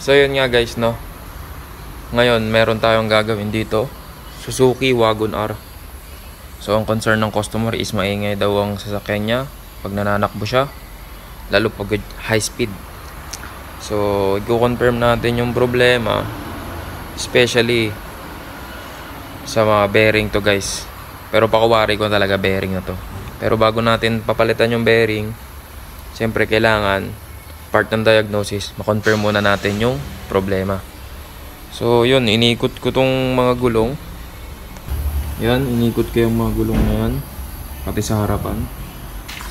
So yun nga guys, no. Ngayon meron tayong gagawin dito, Suzuki Wagon R. So ang concern ng customer is maingay daw ang sasakyan niya pag nananakbo siya, lalo pag high speed. So i-confirm natin yung problema, especially sa mga bearing to guys. Pero pakuwari ko talaga bearing na to. Pero bago natin papalitan yung bearing, siyempre kailangan part ng diagnosis, makonfirm muna natin yung problema. So yun, inikot ko tong mga gulong. Yan, inikot ko yung mga gulong na yan, pati sa harapan.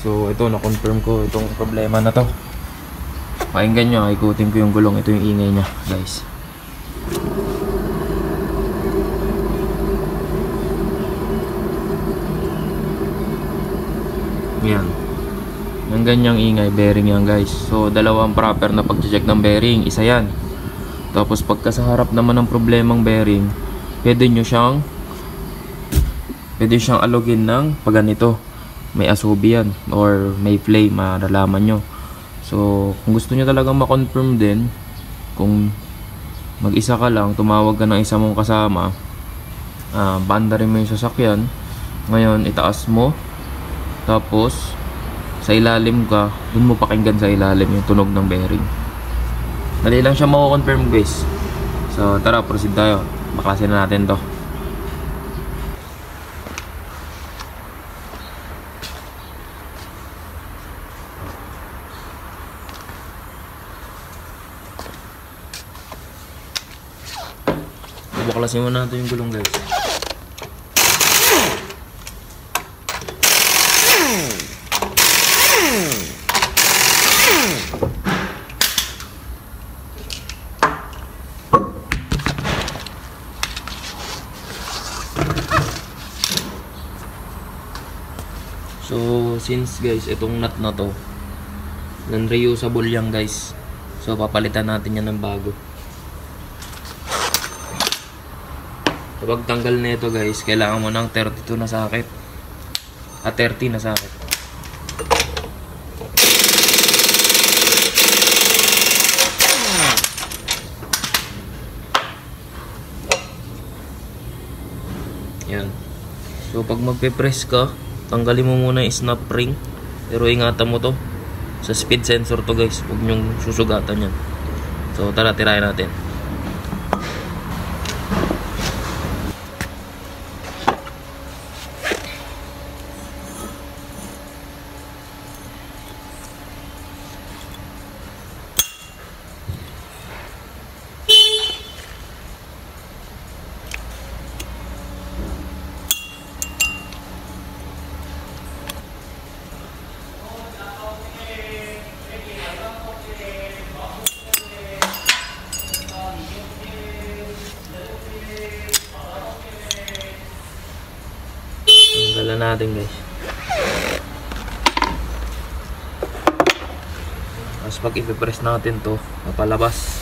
So ito, na-confirm ko itong problema na to. Pakinggan nyo, ikutin ko yung gulong. Ito yung ingay niya guys. Yan. Yung ganyang ingay, bearing yan guys. So dalawang proper na pag-check ng bearing, isa yan. Tapos pagka sa harap naman ng problemang bearing, pwede siyang alugin ng pag ganito. May asubi yan or may flame, malalaman nyo. So kung gusto nyo talagang ma-confirm din, kung mag-isa ka lang, tumawag ka ng isa mong kasama, banda rin mo yung sasakyan. Ngayon itaas mo, tapos sa ilalim ka, dun mo pakinggan sa ilalim yung tunog ng bearing. Dali lang siya mako-confirm guys. So tara, proceed tayo. Baklasin na natin to. Baklasin mo natin yung gulong guys. So since guys, itong nut na to non-reusable yan guys, so papalitan natin yan ng bago. So pagtanggal na ito guys, kailangan mo ng 32 na socket at 30 na socket. Yan. So pag magpe-press ka, tanggalin mo muna yung snap ring. Pero ingatan mo to, sa speed sensor to guys, huwag nyong susugatan yan. So tara, tirahin natin. Tanggalan natin guys. Tapos pag ipipress natin to, papalabas.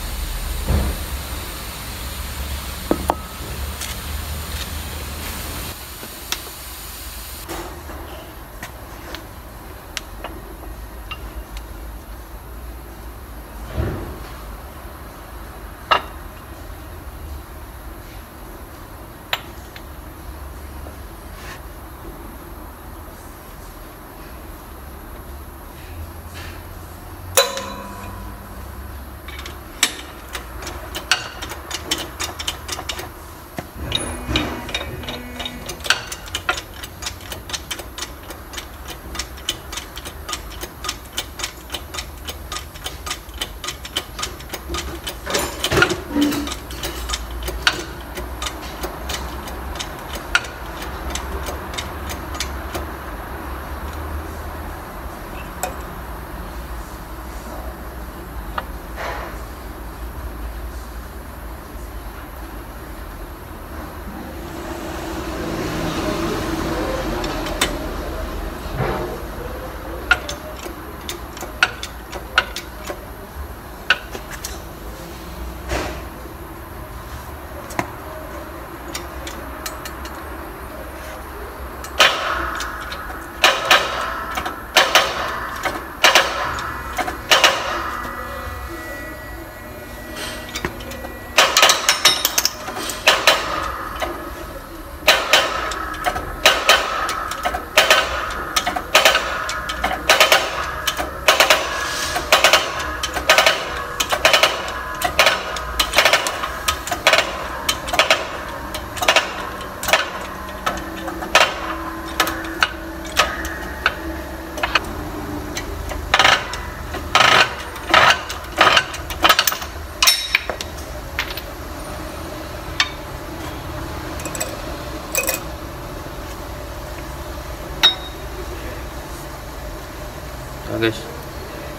So guys,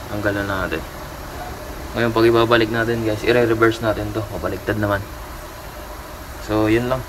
tanggalan natin. Ngayon pag ibabalik natin guys, i-reverse natin to. Mabaliktad naman. So yun lang.